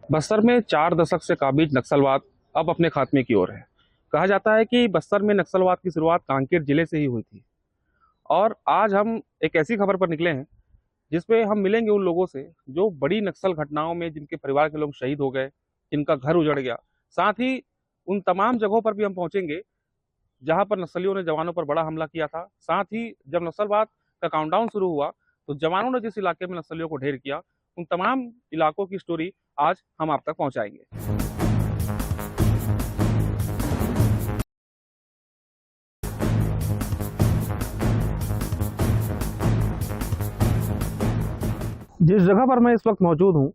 बस्तर में 4 दशक से काबिज नक्सलवाद अब अपने खात्मे की ओर है। कहा जाता है कि बस्तर में नक्सलवाद की शुरुआत कांकेर जिले से ही हुई थी। और आज हम एक ऐसी खबर पर निकले हैं जिसमें हम मिलेंगे उन लोगों से जो बड़ी नक्सल घटनाओं में जिनके परिवार के लोग शहीद हो गए, जिनका घर उजड़ गया। साथ ही उन तमाम जगहों पर भी हम पहुंचेंगे जहां पर नक्सलियों ने जवानों पर बड़ा हमला किया था। साथ ही जब नक्सलवाद का काउंटडाउन शुरू हुआ तो जवानों ने जिस इलाके में नक्सलियों को ढेर किया, उन तमाम इलाकों की स्टोरी आज हम आप तक पहुंचाएंगे। जिस जगह पर मैं इस वक्त मौजूद हूँ,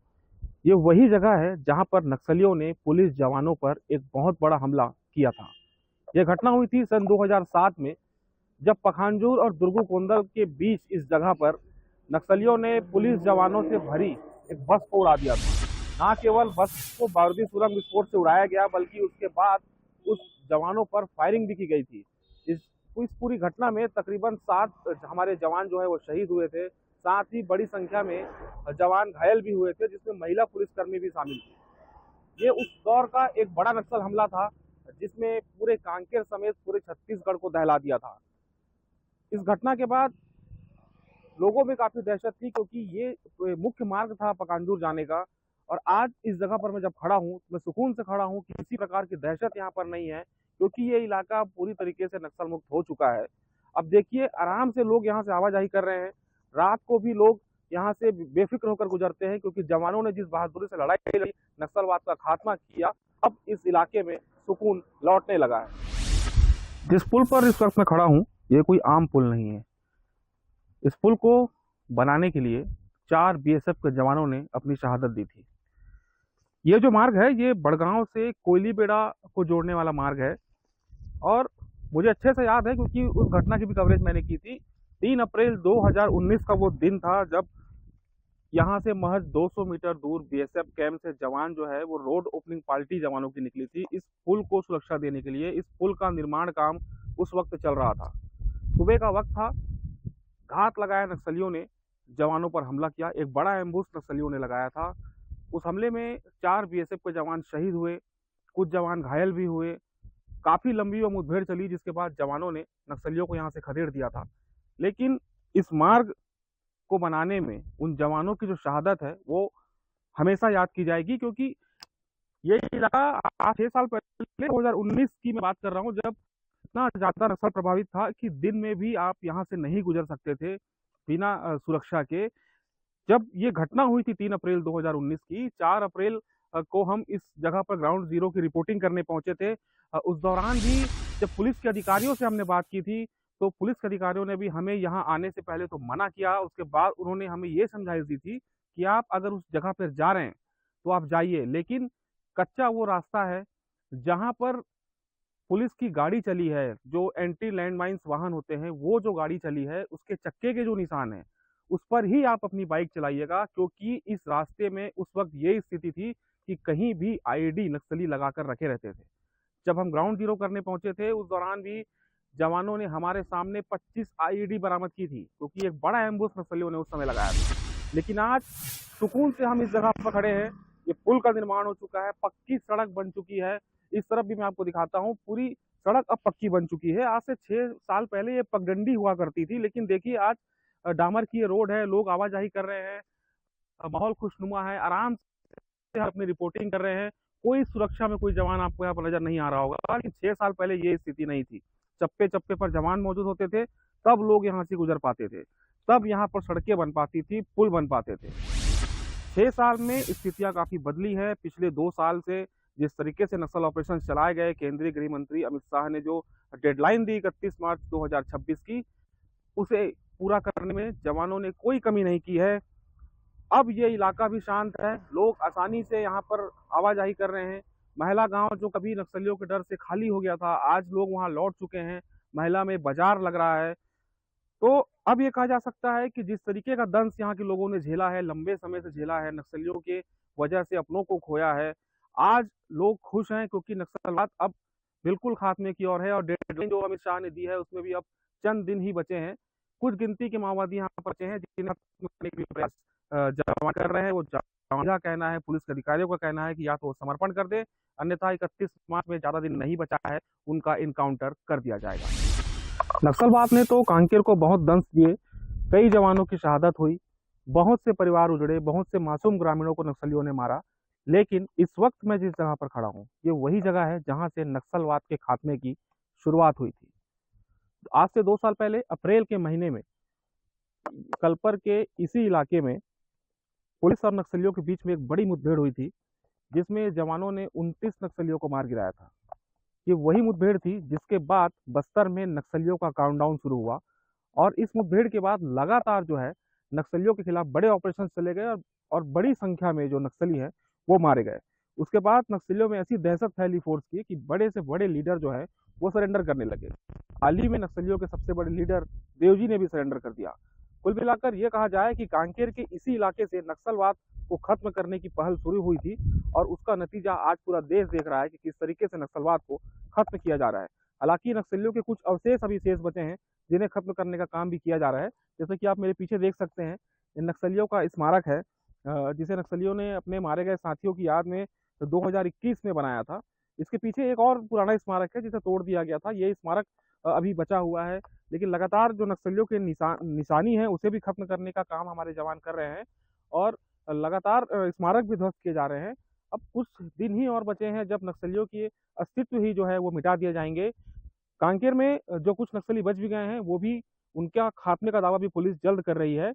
ये वही जगह है जहां पर नक्सलियों ने पुलिस जवानों पर एक बहुत बड़ा हमला किया था। यह घटना हुई थी सन 2007 में, जब पखांजूर और दुर्गुकोंदल के बीच इस जगह पर नक्सलियों ने पुलिस जवानों से भरी एक बस को उड़ा दिया था। न केवल बस को बारूदी सुरंग विस्फोट से उड़ाया गया, बल्कि उसके बाद उस जवानों पर फायरिंग भी की गई थी। इस पूरी घटना में तकरीबन 7 हमारे जवान जो है वो शहीद हुए थे। साथ ही बड़ी संख्या में जवान घायल भी हुए थे, जिसमें महिला पुलिसकर्मी भी शामिल थी। ये उस दौर का एक बड़ा नक्सल हमला था जिसमें पूरे कांकेर समेत पूरे छत्तीसगढ़ को दहला दिया था। इस घटना के बाद लोगों में काफी दहशत थी, क्योंकि ये मुख्य मार्ग था पकांजूर जाने का। और आज इस जगह पर मैं जब खड़ा हूँ, मैं सुकून से खड़ा हूँ, किसी प्रकार की दहशत यहाँ पर नहीं है, क्योंकि ये इलाका पूरी तरीके से नक्सल मुक्त हो चुका है। अब देखिए, आराम से लोग यहाँ से आवाजाही कर रहे हैं। रात को भी लोग यहाँ से बेफिक्र होकर गुजरते हैं, क्योंकि जवानों ने जिस बहादुरी से लड़ाई लड़ी, नक्सलवाद का खात्मा किया, अब इस इलाके में सुकून लौटने लगा है। जिस पुल पर इस वक्त मैं खड़ा हूँ, ये कोई आम पुल नहीं है। इस पुल को बनाने के लिए 4 बीएसएफ के जवानों ने अपनी शहादत दी थी। ये जो मार्ग है, ये बड़गांव से कोयलीबेड़ा को जोड़ने वाला मार्ग है। और मुझे अच्छे से याद है, क्योंकि उस घटना की भी कवरेज मैंने की थी। 3 अप्रैल 2019 का वो दिन था जब यहाँ से महज 200 मीटर दूर बीएसएफ कैंप से जवान जो है वो रोड ओपनिंग पार्टी जवानों की निकली थी, इस पुल को सुरक्षा देने के लिए। इस पुल का निर्माण काम उस वक्त चल रहा था। सुबह का वक्त था। घात लगाया नक्सलियों ने, जवानों पर हमला किया। एक बड़ा एम्बुश नक्सलियों ने लगाया था। उस हमले में 4 बीएसएफ के जवान शहीद हुए, कुछ जवान घायल भी हुए। काफी लंबी वो मुठभेड़ चली, जिसके बाद जवानों ने नक्सलियों को यहाँ से खदेड़ दिया था। लेकिन इस मार्ग को बनाने में उन जवानों की जो शहादत है वो हमेशा याद की जाएगी, क्योंकि ये इलाका आज 6 साल पहले 2019 की मैं बात कर रहा हूँ, जब इतना ज्यादा नक्सल प्रभावित था कि दिन में भी आप यहाँ से नहीं गुजर सकते थे बिना सुरक्षा के। जब ये घटना हुई थी 3 अप्रैल 2019 की, 4 अप्रैल को हम इस जगह पर ग्राउंड जीरो की रिपोर्टिंग करने पहुंचे थे। उस दौरान भी जब पुलिस के अधिकारियों से हमने बात की थी, तो पुलिस के अधिकारियों ने भी हमें यहाँ आने से पहले तो मना किया। उसके बाद उन्होंने हमें ये समझाइश दी थी कि आप अगर उस जगह पर जा रहे हैं तो आप जाइए, लेकिन कच्चा वो रास्ता है जहां पर पुलिस की गाड़ी चली है, जो एंटी लैंड माइंस वाहन होते हैं, वो जो गाड़ी चली है उसके चक्के के जो निशान है उस पर ही आप अपनी बाइक चलाइएगा, क्योंकि इस रास्ते में उस वक्त ये स्थिति थी कि कहीं भी आईईडी नक्सली लगाकर रखे रहते थे। जब हम ग्राउंड जीरो करने पहुंचे थे, उस दौरान भी जवानों ने हमारे सामने 25 आईईडी बरामद की थी, क्योंकि एक बड़ा एम्बुश नक्सलियों ने उस समय लगाया था। लेकिन आज सुकून से हम इस जगह पर खड़े हैं। ये पुल का निर्माण हो चुका है, पक्की सड़क बन चुकी है। इस तरफ भी मैं आपको दिखाता हूँ, पूरी सड़क अब पक्की बन चुकी है। आज से 6 साल पहले ये पगडंडी हुआ करती थी, लेकिन देखिए आज डामर की ये रोड है, लोग आवाजाही कर रहे हैं, माहौल खुशनुमा है, आराम से अपनी रिपोर्टिंग कर रहे हैं। कोई सुरक्षा में कोई जवान आपको यहाँ पर नजर नहीं आ रहा होगा, लेकिन 6 साल पहले ये स्थिति नहीं थी। चप्पे चप्पे पर जवान मौजूद होते थे, तब लोग यहाँ से गुजर पाते थे, तब यहाँ पर सड़कें बन पाती थी, पुल बन पाते थे। 6 साल में स्थितियां काफी बदली है। पिछले 2 साल से जिस तरीके से नक्सल ऑपरेशन चलाए गए, केंद्रीय गृह मंत्री अमित शाह ने जो डेडलाइन दी 31 मार्च 2026 की, उसे पूरा करने में जवानों ने कोई कमी नहीं की है। अब ये इलाका भी शांत है, लोग आसानी से यहाँ पर आवाजाही कर रहे हैं। महिला गांव जो कभी नक्सलियों के डर से खाली हो गया था, आज लोग वहां लौट चुके हैं। महिला में बाजार लग रहा है। तो अब ये कहा जा सकता है कि जिस तरीके का दंश यहाँ के लोगों ने झेला है, लंबे समय से झेला है, नक्सलियों के वजह से अपनों को खोया है, आज लोग खुश हैं, क्योंकि नक्सलवाद अब बिल्कुल खात्मे की ओर है। और डेडलाइन जो अमित शाह ने दी है उसमें भी अब चंद दिन ही बचे हैं। कुछ गिनती के माओवादी यहाँ पर बचे हैं जिन्हें प्रयास जवान कर रहे हैं, वो का कहना है, पुलिस के अधिकारियों का कहना है कि या तो वो समर्पण कर दे, अन्यथा 31 मार्च में ज़्यादा दिन नहीं बचा है, उनका इनकाउंटर कर दिया जाएगा। नक्सलवाद ने तो कांकेर को बहुत दंश दिए, कई जवानों की शहादत हुई, बहुत से परिवार उजड़े, बहुत से मासूम ग्रामीणों को नक्सलियों ने मारा। लेकिन इस वक्त मैं जिस जगह पर खड़ा हूँ, ये वही जगह है जहाँ से नक्सलवाद के खात्मे की शुरुआत हुई थी। आज से 2 साल पहले अप्रैल के महीने में कलपर के इसी इलाके में पुलिस और नक्सलियों के बीच में एक बड़ी मुठभेड़ हुई थी, जिसमें जवानों ने 29 नक्सलियों को मार गिराया था। ये वही मुठभेड़ थी जिसके बाद बस्तर में नक्सलियों का काउंटडाउन शुरू हुआ, और इस मुठभेड़ के बाद लगातार जो है नक्सलियों के खिलाफ बड़े ऑपरेशन चले गए, और बड़ी संख्या में जो नक्सली हैं वो मारे गए। उसके बाद नक्सलियों में ऐसी दहशत फैली फोर्स की कि बड़े से बड़े लीडर जो है वो सरेंडर करने लगे। हाल ही में नक्सलियों के सबसे बड़े लीडर देवजी ने भी सरेंडर कर दिया। कुल मिलाकर यह कहा जाए कि कांकेर के इसी इलाके से नक्सलवाद को खत्म करने की पहल शुरू हुई थी, और उसका नतीजा आज पूरा देश देख रहा है कि किस तरीके से नक्सलवाद को खत्म किया जा रहा है। हालांकि नक्सलियों के कुछ अवशेष अभी शेष बचे हैं, जिन्हें खत्म करने का काम भी किया जा रहा है। जैसे कि आप मेरे पीछे देख सकते हैं, नक्सलियों का स्मारक है, जिसे नक्सलियों ने अपने मारे गए साथियों की याद में 2021 में बनाया था। इसके पीछे एक और पुराना स्मारक है जिसे तोड़ दिया गया था। ये स्मारक अभी बचा हुआ है, लेकिन लगातार जो नक्सलियों के निशानी है उसे भी खत्म करने का काम हमारे जवान कर रहे हैं, और लगातार स्मारक भी ध्वस्त किए जा रहे हैं। अब कुछ दिन ही और बचे हैं जब नक्सलियों की अस्तित्व ही जो है वो मिटा दिए जाएंगे। कांकेर में जो कुछ नक्सली बच भी गए हैं, वो भी, उनका खात्मे का दावा भी पुलिस जल्द कर रही है।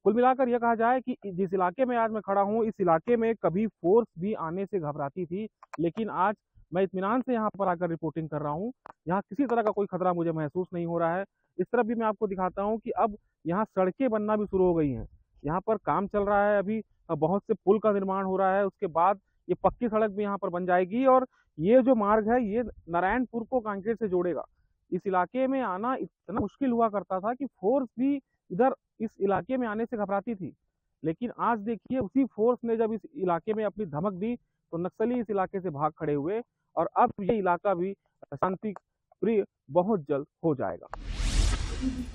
कुल मिलाकर यह कहा जाए कि जिस इलाके में आज मैं खड़ा हूँ, इस इलाके में कभी फोर्स भी आने से घबराती थी, लेकिन आज मैं इत्मीनान से यहाँ पर आकर रिपोर्टिंग कर रहा हूँ। यहाँ किसी तरह का कोई खतरा मुझे महसूस नहीं हो रहा है। इस तरफ भी मैं आपको दिखाता हूँ कि अब यहाँ सड़कें बनना भी शुरू हो गई हैं। यहाँ पर काम चल रहा है अभी, बहुत से पुल का निर्माण हो रहा है। उसके बाद ये पक्की सड़क भी यहाँ पर बन जाएगी, और ये जो मार्ग है ये नारायणपुर को कांकेर से जोड़ेगा। इस इलाके में आना इतना मुश्किल हुआ करता था कि फोर्स भी इधर इस इलाके में आने से घबराती थी, लेकिन आज देखिए उसी फोर्स ने जब इस इलाके में अपनी धमक दी तो नक्सली इस इलाके से भाग खड़े हुए, और अब ये इलाका भी शांति प्रिय बहुत जल्द हो जाएगा।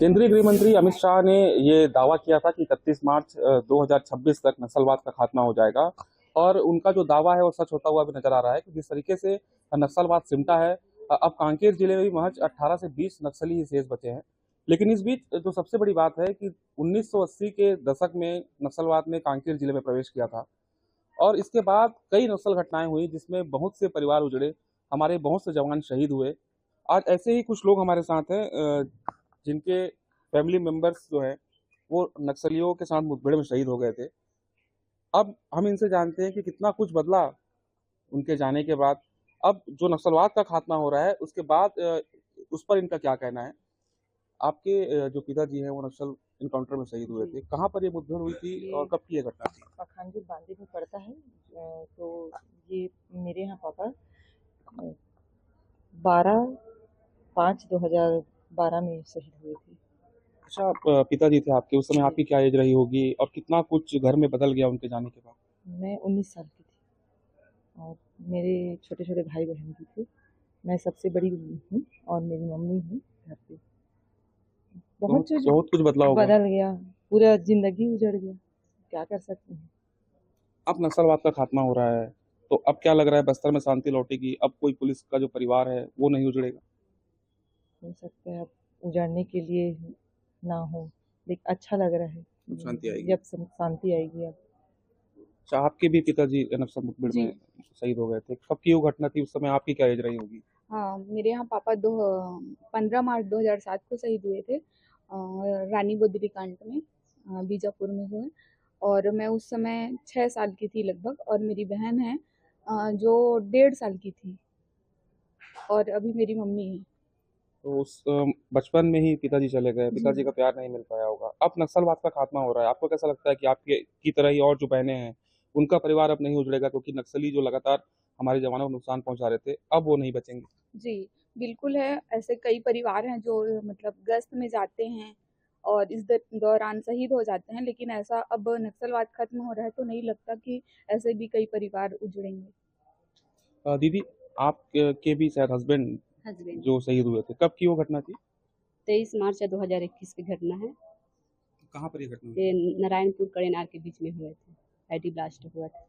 केंद्रीय गृह मंत्री अमित शाह ने ये दावा किया था कि 31 मार्च 2026 तक नक्सलवाद का खात्मा हो जाएगा, और उनका जो दावा है वो सच होता हुआ भी नजर आ रहा है कि जिस तरीके से नक्सलवाद सिमटा है। अब कांकेर जिले में भी महज 18 से 20 नक्सली ही शेष बचे हैं। लेकिन इस बीच जो सबसे बड़ी बात है कि 1980 के दशक में नक्सलवाद ने कांकेर जिले में प्रवेश किया था, और इसके बाद कई नक्सल घटनाएं हुई जिसमें बहुत से परिवार उजड़े, हमारे बहुत से जवान शहीद हुए। आज ऐसे ही कुछ लोग हमारे साथ हैं जिनके फैमिली मेंबर्स जो हैं वो नक्सलियों के साथ मुठभेड़ में शहीद हो गए थे। अब हम इनसे जानते हैं कि कितना कुछ बदला उनके जाने के बाद। अब जो नक्सलवाद का खात्मा हो रहा है उसके बाद उस पर इनका क्या कहना है। आपके जो पिताजी हैं वो नक्सल इनकाउंटर में शहीद हुए थे, कहाँ पर ये मुठभेड़ हुई थी और कब की ये घटना थी? पखानजोत बांदे में पड़ता है। तो ये मेरे यहाँ पापा 12/5/2012 में शहीद हुए थे। अच्छा, आप पिताजी थे आपके, उस समय आपकी क्या एज रही होगी और कितना कुछ घर में बदल गया उनके जाने के बाद? मैं 19 साल की थी, और मेरे छोटे छोटे भाई बहन भी थे। मैं सबसे बड़ी हूँ, और मेरी मम्मी है घर पे। बहुत कुछ बदला होगा। बदल गया, पूरा जिंदगी उजड़ गया, क्या कर सकते हैं। अब नक्सलवाद का खात्मा हो रहा है, तो अब क्या लग रहा है बस्तर में शांति लौटेगी? अब कोई पुलिस का जो परिवार है वो नहीं उजड़ेगा? हो सकता है अब उजाड़ने के लिए ना हो, लेकिन अच्छा लग रहा है शांति आएगी। जब शांति आएगी। अब अच्छा, आपके भी पिताजी नक्सल मुठभेड़ जी। में शहीद हो गए थे, कब की वो घटना थी? उस समय आपकी क्या एज रही होगी? हाँ, मेरे यहाँ पापा 15 मार्च 2007 को शहीद हुए थे, रानी बद्री कांड में, बीजापुर में हुए। और मैं उस समय 6 साल की थी लगभग, और मेरी बहन है जो 1.5 साल की थी, और अभी मेरी मम्मी है। तो उस बचपन में ही पिताजी चले गए, पिताजी का प्यार नहीं मिल पाया होगा। अब नक्सलवाद का खात्मा हो रहा है, आपको कैसा लगता है कि आपके की तरह ही और जो बहनें हैं उनका परिवार अब नहीं उजड़ेगा? क्योंकि नक्सली जो लगातार हमारे जवानों को नुकसान पहुंचा रहे थे, अब वो नहीं बचेंगे। जी, बिल्कुल है। ऐसे कई परिवार हैं जो मतलब गश्त में जाते हैं और इस दौरान शहीद हो जाते हैं, लेकिन ऐसा अब नक्सलवाद खत्म हो रहा है तो नहीं लगता कि ऐसे भी कई परिवार उजड़ेंगे। दीदी, आप के भी शायद हस्बैंड हस्बैंड जो शहीद हुए थे, कब की वो घटना थी? 23 मार्च 2021 की घटना है। कहाँ पर ये घटना हुई? ये नारायणपुर कड़ेनार के बीच में हुए थे। आईडी ब्लास्ट हुआ था।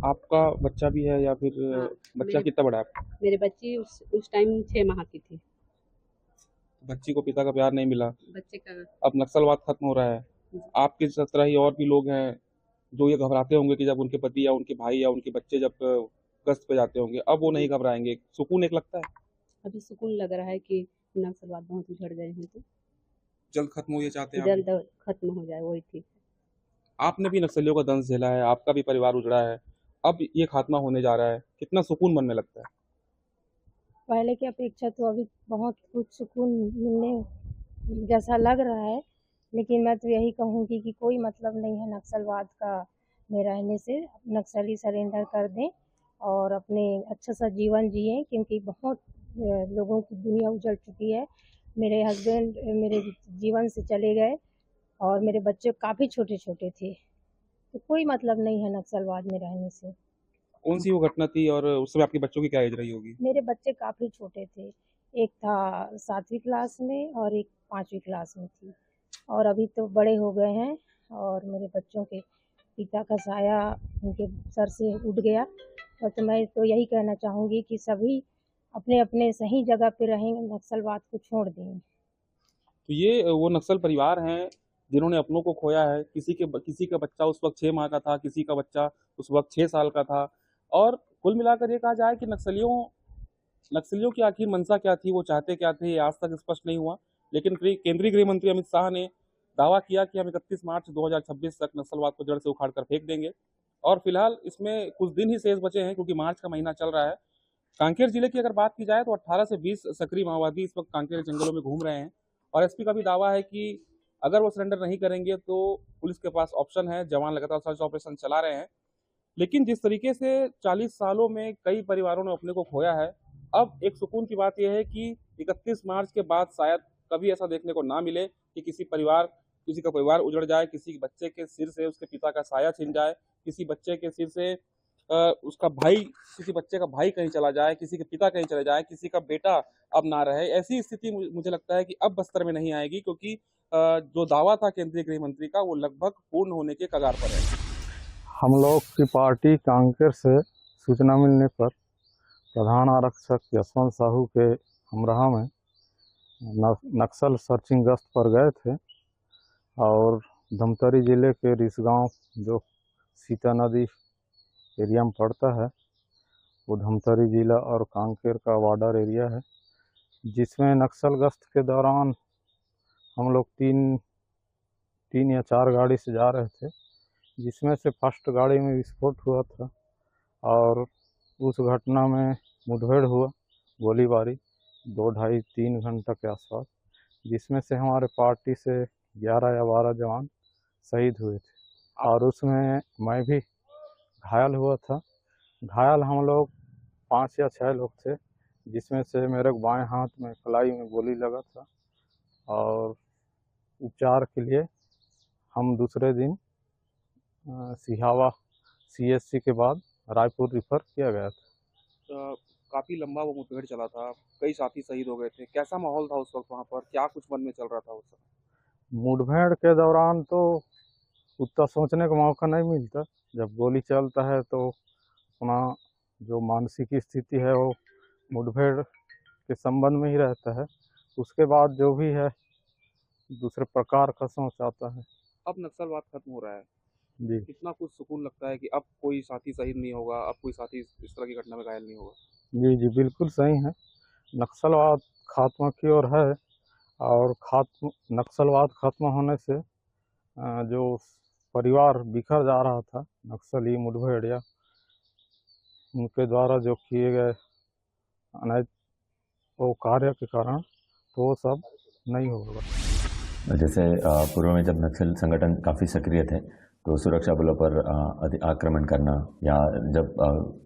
आपका बच्चा भी है या फिर हाँ, बच्चा मेरे कितना बड़ा है आपका? मेरे बच्ची उस टाइम 6 माह की थी। बच्ची को पिता का प्यार नहीं मिला, बच्चे का अब नक्सलवाद खत्म हो रहा है। आपकी तरह ही और भी लोग हैं जो ये घबराते होंगे कि जब उनके पति या उनके भाई या उनके बच्चे जब गश्त पे जाते होंगे, अब वो नहीं घबराएंगे, सुकून एक लगता है। अभी सुकून लग रहा है कि नक्सलवाद बहुत उछड़ गए हैं, तो जल्द खत्म हो ये चाहते हैं आप भी? जल्द खत्म हो जाए वही ठीक है। आपने भी नक्सलियों का दंश झेला है, आपका भी परिवार उजड़ा है, अब ये खात्मा होने जा रहा है, कितना सुकून मन में लगता है? पहले की अपेक्षा तो अभी बहुत कुछ सुकून मिलने जैसा लग रहा है, लेकिन मैं तो यही कहूँगी कि कोई मतलब नहीं है नक्सलवाद का में रहने से। नक्सली सरेंडर कर दें और अपने अच्छा सा जीवन जिएं, क्योंकि बहुत लोगों की दुनिया उजड़ चुकी है। मेरे हस्बैंड मेरे जीवन से चले गए और मेरे बच्चे काफ़ी छोटे छोटे थे, तो कोई मतलब नहीं है नक्सलवाद में रहने से। कौन सी वो घटना थी और उस समय आपके बच्चों की क्या एज रही होगी? मेरे बच्चे काफ़ी छोटे थे, एक था 7वीं क्लास में और एक 5वीं क्लास में थी, और अभी तो बड़े हो गए हैं। और मेरे बच्चों के पिता का साया उनके सर से उठ गया। और तो मैं तो यही कहना चाहूँगी कि सभी अपने अपने सही जगह पे रहें, नक्सलवाद को छोड़ दें। तो ये वो नक्सल परिवार हैं जिन्होंने अपनों को खोया है। किसी का बच्चा उस वक्त 6 माह का था, किसी का बच्चा उस वक्त 6 साल का था। और कुल मिलाकर ये कहा जाए कि नक्सलियों की आखिर मंशा क्या थी, वो चाहते क्या थे, ये आज तक स्पष्ट नहीं हुआ। लेकिन केंद्रीय गृह मंत्री अमित शाह ने दावा किया कि हम 31 मार्च 2026 तक नक्सलवाद को जड़ से उखाड़ कर फेंक देंगे। और फिलहाल इसमें कुछ दिन ही शेष बचे हैं क्योंकि मार्च का महीना चल रहा है। कांकेर जिले की अगर बात की जाए तो 18 से 20 सक्रिय माओवादी इस वक्त कांकेर जंगलों में घूम रहे हैं। और एसपी का भी दावा है कि अगर वो सरेंडर नहीं करेंगे तो पुलिस के पास ऑप्शन है, जवान लगातार सर्च ऑपरेशन चला रहे हैं। लेकिन जिस तरीके से 40 सालों में कई परिवारों ने अपने को खोया है, अब एक सुकून की बात यह है कि 31 मार्च के बाद शायद कभी ऐसा देखने को ना मिले कि किसी का परिवार उजड़ जाए, किसी बच्चे के सिर से उसके पिता का साया छिन जाए, किसी बच्चे के सिर से किसी बच्चे का भाई कहीं चला जाए, किसी के पिता कहीं चले जाए, किसी का बेटा अब ना रहे। ऐसी स्थिति मुझे लगता है कि अब बस्तर में नहीं आएगी, क्योंकि जो दावा था केंद्रीय गृह मंत्री का वो लगभग पूर्ण होने के कगार पर है। हम लोग की पार्टी कांकेर से सूचना मिलने पर प्रधान आरक्षक यशवंत साहू के हमराह में नक्सल सर्चिंग गश्त पर गए थे और धमतरी जिले के रिसगांव जो सीता नदी एरिया में पड़ता है, वो धमतरी जिला और कांकेर का बॉर्डर एरिया है, जिसमें नक्सल गश्त के दौरान हम लोग तीन या 4 गाड़ी से जा रहे थे, जिसमें से फर्स्ट गाड़ी में विस्फोट हुआ था और उस घटना में मुठभेड़ हुआ, गोलीबारी 2-2.5-3 घंटा के आसपास, जिसमें से हमारे पार्टी से 11 या 12 जवान शहीद हुए थे और उसमें मैं भी घायल हुआ था। घायल हम लोग 5 या 6 लोग थे, जिसमें से मेरे बाएं हाथ में कलाई में गोली लगा था और उपचार के लिए हम दूसरे दिन सिहावा CSC के बाद रायपुर रिफर किया गया था। काफी लंबा वो मुठभेड़ चला था, कई साथी शहीद हो गए थे, कैसा माहौल था उस वक्त वहाँ पर, क्या कुछ मन में चल रहा था उस समय? मुठभेड़ के दौरान तो उतना सोचने का मौका नहीं मिलता। जब गोली चलता है तो अपना जो मानसिक स्थिति है वो मुठभेड़ के संबंध में ही रहता है, उसके बाद जो भी है दूसरे प्रकार का सोच आता है। अब नक्सलवाद खत्म हो रहा है जी, कितना कुछ सुकून लगता है कि अब कोई साथी शहीद नहीं होगा, अब कोई साथी इस तरह की घटना में घायल नहीं होगा। जी जी बिल्कुल सही है। नक्सलवाद खात्मा की ओर है और नक्सलवाद खत्म होने से जो परिवार बिखर जा रहा था नक्सली मुठभेड़ या उनके द्वारा जो किए गए अनैतिक वो कार्य के कारण तो वो सब नहीं होगा। जैसे पूर्व में जब नक्सल संगठन काफ़ी सक्रिय थे तो सुरक्षा बलों पर आक्रमण करना या जब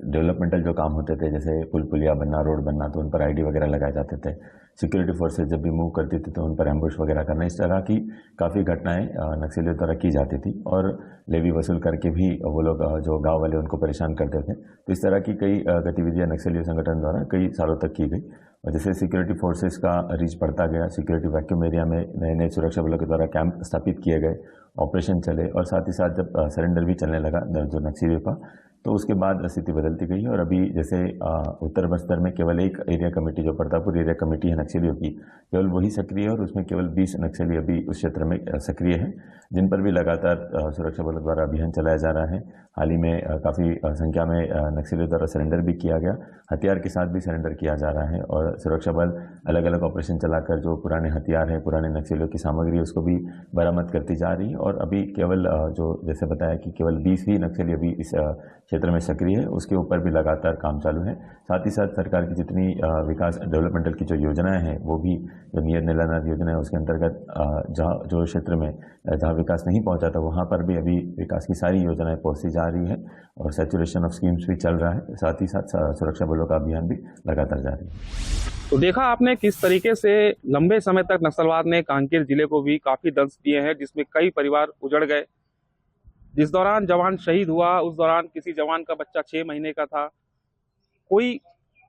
डेवलपमेंटल जो काम होते थे जैसे पुल पुलिया बनना, रोड बनना, तो उन पर आईडी वगैरह लगाए जाते थे। सिक्योरिटी फोर्सेज जब भी मूव करती थी तो उन पर एम्बुश वगैरह करना, इस तरह की काफ़ी घटनाएं नक्सलियों द्वारा की जाती थी और लेवी वसूल करके भी वो लोग जो गाँव वाले उनको परेशान करते थे। तो इस तरह की कई गतिविधियाँ नक्सली संगठन द्वारा कई सालों तक की गई और जैसे सिक्योरिटी फोर्सेस का रीच बढ़ता गया, सिक्योरिटी वैक्यूम एरिया में नए नए सुरक्षा बलों के द्वारा कैंप स्थापित किए गए, ऑपरेशन चले, और साथ ही साथ जब सरेंडर भी चलने लगा जो नक्सलियों का, तो उसके बाद स्थिति बदलती गई। और अभी जैसे उत्तर बस्तर में केवल एक एरिया कमेटी, जो प्रतापपुर एरिया कमेटी है नक्सलियों की, केवल वही सक्रिय है, और उसमें केवल 20 नक्सली अभी उस क्षेत्र में सक्रिय है, जिन पर भी लगातार सुरक्षा बलों द्वारा अभियान चलाया जा रहा है। हाल ही में काफ़ी संख्या में नक्सलियों द्वारा सरेंडर भी किया गया, हथियार के साथ भी सरेंडर किया जा रहा है, और सुरक्षा बल अलग अलग ऑपरेशन चलाकर जो पुराने हथियार है, पुराने नक्सलियों की सामग्री है, उसको भी बरामद करती जा रही है। और अभी केवल जो जैसे बताया कि केवल 20 ही नक्सली अभी इस क्षेत्र में सक्रिय है, उसके ऊपर भी लगातार काम चालू है। साथ ही साथ सरकार की जितनी विकास डेवलपमेंटल की जो योजनाएं हैं, वो भी जो नियत निलानाथ योजना है उसके अंतर्गत जहाँ जो क्षेत्र में जहाँ विकास नहीं पहुंचा था, वहाँ पर भी अभी विकास की सारी योजनाएं पहुंचती जा रही है, और सैचुरेशन ऑफ स्कीम्स भी चल रहा है। साथ ही साथ सुरक्षा बलों का अभियान भी लगातार जारी है। तो देखा आपने किस तरीके से लंबे समय तक नक्सलवाद ने कांकेर जिले को भी काफी दंश दिए हैं, जिसमें कई परिवार उजड़ गए। जिस दौरान जवान शहीद हुआ, उस दौरान किसी जवान का बच्चा 6 महीने का था, कोई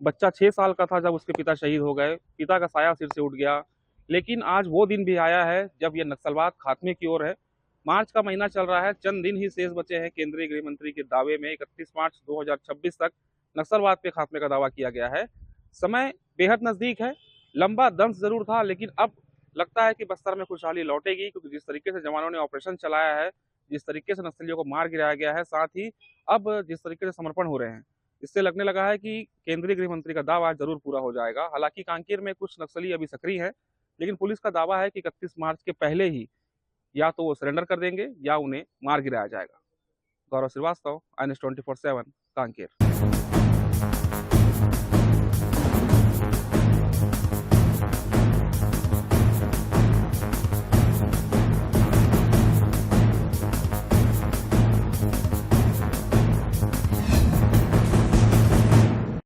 बच्चा 6 साल का था जब उसके पिता शहीद हो गए, पिता का साया सिर से उठ गया। लेकिन आज वो दिन भी आया है जब यह नक्सलवाद खात्मे की ओर है। मार्च का महीना चल रहा है, चंद दिन ही शेष बचे हैं केंद्रीय गृह मंत्री के दावे में। 31 मार्च 2026 तक नक्सलवाद पे खात्मे का दावा किया गया है। समय बेहद नजदीक है, लंबा दंश जरूर था, लेकिन अब लगता है कि बस्तर में खुशहाली लौटेगी, क्योंकि जिस तरीके से जवानों ने ऑपरेशन चलाया है, जिस तरीके से नक्सलियों को मार गिराया गया है, साथ ही अब जिस तरीके से समर्पण हो रहे हैं, इससे लगने लगा है कि केंद्रीय गृह मंत्री का दावा जरूर पूरा हो जाएगा। हालांकि कांकेर में कुछ नक्सली अभी सक्रिय हैं, लेकिन पुलिस का दावा है कि 31 मार्च के पहले ही या तो वो सरेंडर कर देंगे या उन्हें मार गिराया जाएगा। गौरव श्रीवास्तव, INS 24/7, कांकेर।